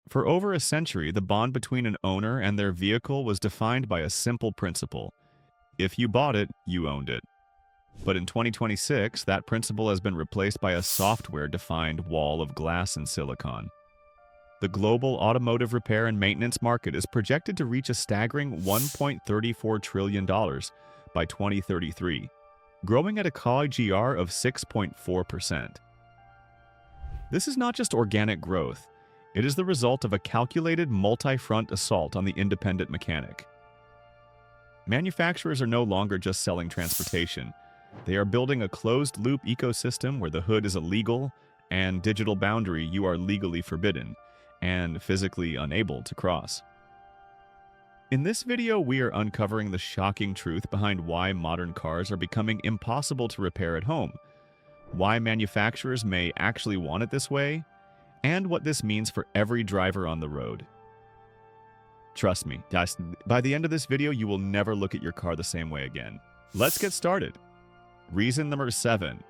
For over a century, the bond between an owner and their vehicle was defined by a simple principle. If you bought it, you owned it. But in 2026, that principle has been replaced by a software-defined wall of glass and silicon. The global automotive repair and maintenance market is projected to reach a staggering $1.34 trillion by 2033, growing at a CAGR of 6.4%. This is not just organic growth, it is the result of a calculated multi-front assault on the independent mechanic. Manufacturers are no longer just selling transportation. They are building a closed-loop ecosystem where the hood is illegal and digital boundary you are legally forbidden and physically unable to cross. In this video, we are uncovering the shocking truth behind why modern cars are becoming impossible to repair at home, why manufacturers may actually want it this way, and what this means for every driver on the road. Trust me, guys, by the end of this video, you will never look at your car the same way again. Let's get started. Reason number 7,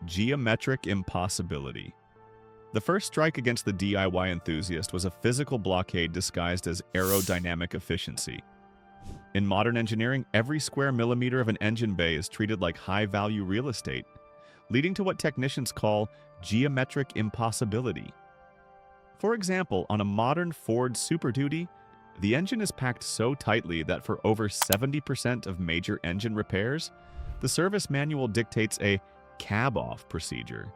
geometric impossibility. The first strike against the DIY enthusiast was a physical blockade disguised as aerodynamic efficiency. In modern engineering, every square millimeter of an engine bay is treated like high-value real estate, leading to what technicians call geometric impossibility. For example, on a modern Ford Super Duty, the engine is packed so tightly that for over 70% of major engine repairs, the service manual dictates a cab-off procedure.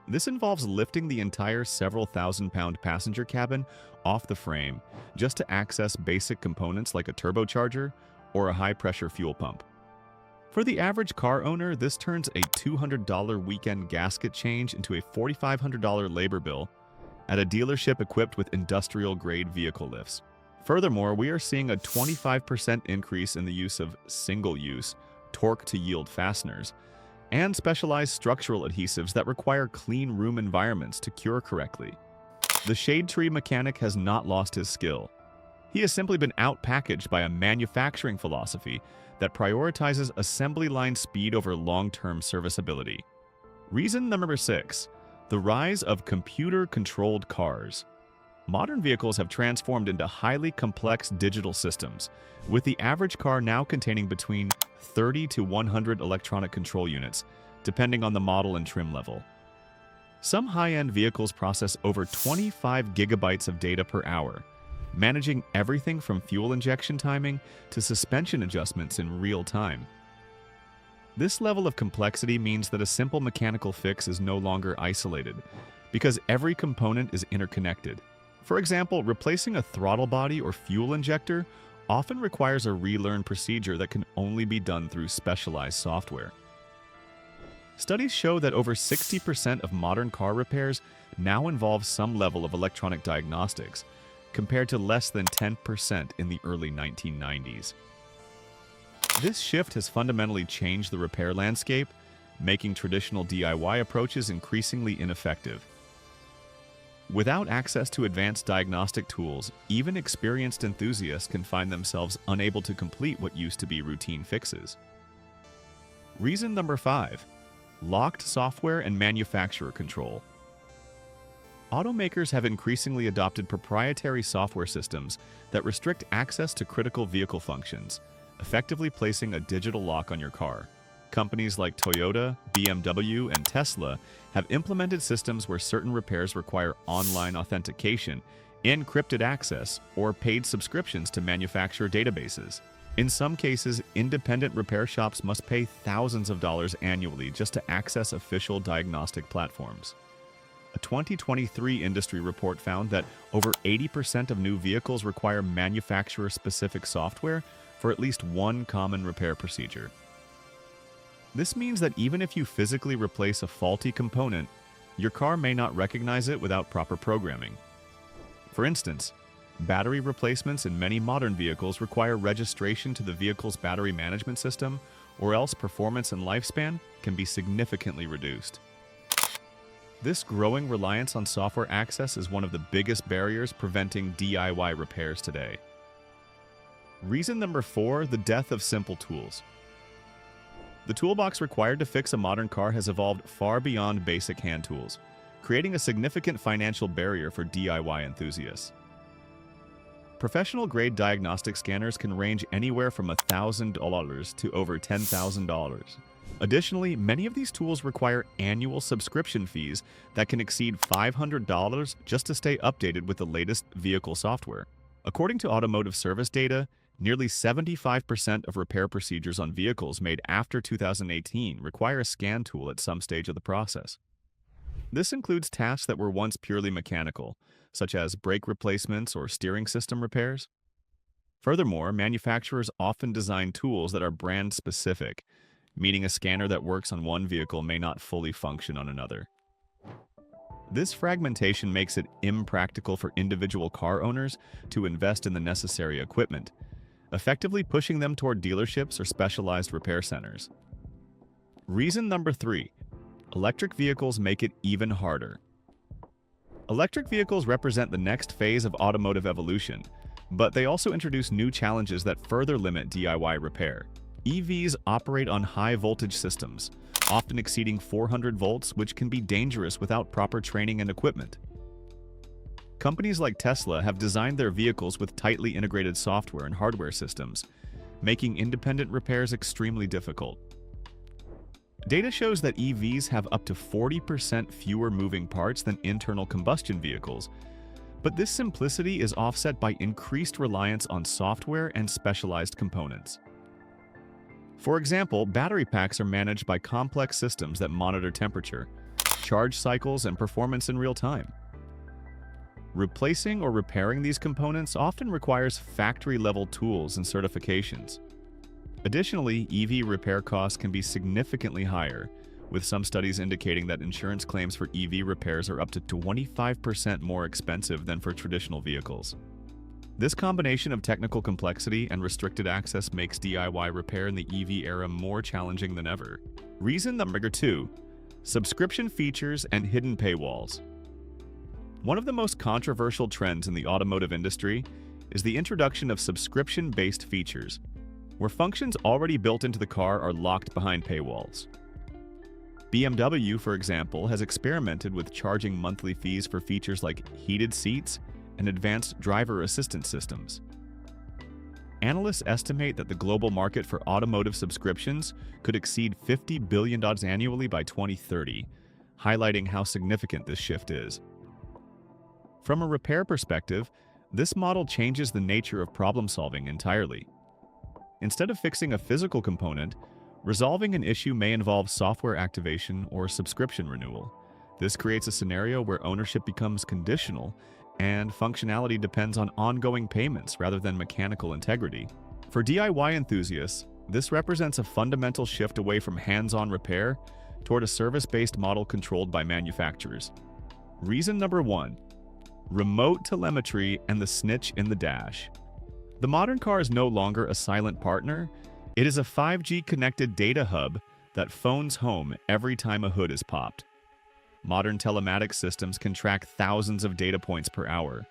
This involves lifting the entire several thousand-pound passenger cabin off the frame just to access basic components like a turbocharger or a high-pressure fuel pump. For the average car owner, this turns a $200 weekend gasket change into a $4,500 labor bill at a dealership equipped with industrial-grade vehicle lifts. Furthermore, we are seeing a 25% increase in the use of single-use, torque-to-yield fasteners, and specialized structural adhesives that require clean room environments to cure correctly. The shade tree mechanic has not lost his skill. He has simply been out-packaged by a manufacturing philosophy that prioritizes assembly line speed over long-term serviceability. Reason number 6, the rise of computer-controlled cars. Modern vehicles have transformed into highly complex digital systems, with the average car now containing between 30 to 100 electronic control units, depending on the model and trim level. Some high-end vehicles process over 25 gigabytes of data per hour, managing everything from fuel injection timing to suspension adjustments in real time. This level of complexity means that a simple mechanical fix is no longer isolated, because every component is interconnected. For example, replacing a throttle body or fuel injector often requires a relearned procedure that can only be done through specialized software. Studies show that over 60% of modern car repairs now involve some level of electronic diagnostics, compared to less than 10% in the early 1990s. This shift has fundamentally changed the repair landscape, making traditional DIY approaches increasingly ineffective. Without access to advanced diagnostic tools, even experienced enthusiasts can find themselves unable to complete what used to be routine fixes. Reason number 5, locked software and manufacturer control. Automakers have increasingly adopted proprietary software systems that restrict access to critical vehicle functions, effectively placing a digital lock on your car. Companies like Toyota, BMW, and Tesla have implemented systems where certain repairs require online authentication, encrypted access, or paid subscriptions to manufacturer databases. In some cases, independent repair shops must pay thousands of dollars annually just to access official diagnostic platforms. A 2023 industry report found that over 80% of new vehicles require manufacturer-specific software for at least one common repair procedure. This means that even if you physically replace a faulty component, your car may not recognize it without proper programming. For instance, battery replacements in many modern vehicles require registration to the vehicle's battery management system, or else performance and lifespan can be significantly reduced. This growing reliance on software access is one of the biggest barriers preventing DIY repairs today. Reason number 4, the death of simple tools. The toolbox required to fix a modern car has evolved far beyond basic hand tools. creating a significant financial barrier for DIY enthusiasts. Professional-grade diagnostic scanners can range anywhere from $1,000 to over $10,000. Additionally, many of these tools require annual subscription fees that can exceed $500 just to stay updated with the latest vehicle software. According to automotive service data, nearly 75% of repair procedures on vehicles made after 2018 require a scan tool at some stage of the process. This includes tasks that were once purely mechanical, such as brake replacements or steering system repairs. Furthermore, manufacturers often design tools that are brand-specific, meaning a scanner that works on one vehicle may not fully function on another. This fragmentation makes it impractical for individual car owners to invest in the necessary equipment, effectively pushing them toward dealerships or specialized repair centers. Reason number 3. Electric vehicles make it even harder. Electric vehicles represent the next phase of automotive evolution, but they also introduce new challenges that further limit DIY repair. EVs operate on high-voltage systems, often exceeding 400 volts, which can be dangerous without proper training and equipment. Companies like Tesla have designed their vehicles with tightly integrated software and hardware systems, making independent repairs extremely difficult. Data shows that EVs have up to 40% fewer moving parts than internal combustion vehicles, but this simplicity is offset by increased reliance on software and specialized components. For example, battery packs are managed by complex systems that monitor temperature, charge cycles, and performance in real time. Replacing or repairing these components often requires factory-level tools and certifications. Additionally, EV repair costs can be significantly higher, with some studies indicating that insurance claims for EV repairs are up to 25% more expensive than for traditional vehicles. This combination of technical complexity and restricted access makes DIY repair in the EV era more challenging than ever. Reason number 2. Subscription features and hidden paywalls. One of the most controversial trends in the automotive industry is the introduction of subscription-based features, where functions already built into the car are locked behind paywalls. BMW, for example, has experimented with charging monthly fees for features like heated seats and advanced driver assistance systems. Analysts estimate that the global market for automotive subscriptions could exceed $50 billion annually by 2030, highlighting how significant this shift is. From a repair perspective, this model changes the nature of problem-solving entirely. Instead of fixing a physical component, resolving an issue may involve software activation or subscription renewal. This creates a scenario where ownership becomes conditional and functionality depends on ongoing payments rather than mechanical integrity. For DIY enthusiasts, this represents a fundamental shift away from hands-on repair toward a service-based model controlled by manufacturers. Reason number 1. Remote telemetry and the snitch in the dash. The modern car is no longer a silent partner. It is a 5G-connected data hub that phones home every time a hood is popped. Modern telematics systems can track thousands of data points per hour,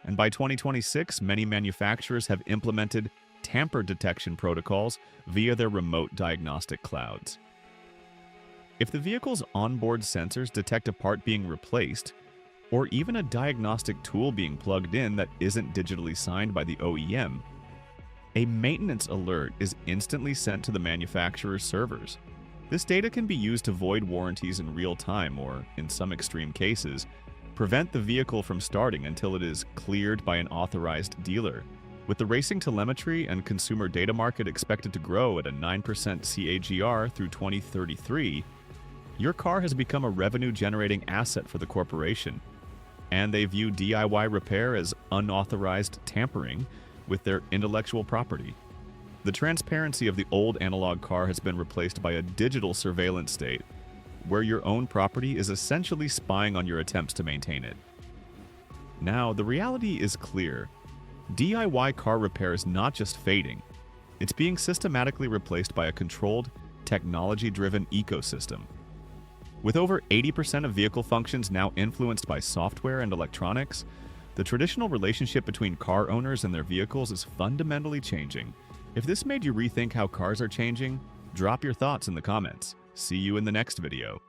and by 2026, many manufacturers have implemented tamper detection protocols via their remote diagnostic clouds. If the vehicle's onboard sensors detect a part being replaced, or even a diagnostic tool being plugged in that isn't digitally signed by the OEM, a maintenance alert is instantly sent to the manufacturer's servers. This data can be used to void warranties in real time or, in some extreme cases, prevent the vehicle from starting until it is cleared by an authorized dealer. With the racing telemetry and consumer data market expected to grow at a 9% CAGR through 2033, your car has become a revenue-generating asset for the corporation, and they view DIY repair as unauthorized tampering with their intellectual property. The transparency of the old analog car has been replaced by a digital surveillance state, where your own property is essentially spying on your attempts to maintain it. Now, the reality is clear. DIY car repair is not just fading, it's being systematically replaced by a controlled, technology-driven ecosystem. With over 80% of vehicle functions now influenced by software and electronics, the traditional relationship between car owners and their vehicles is fundamentally changing. If this made you rethink how cars are changing, drop your thoughts in the comments. See you in the next video.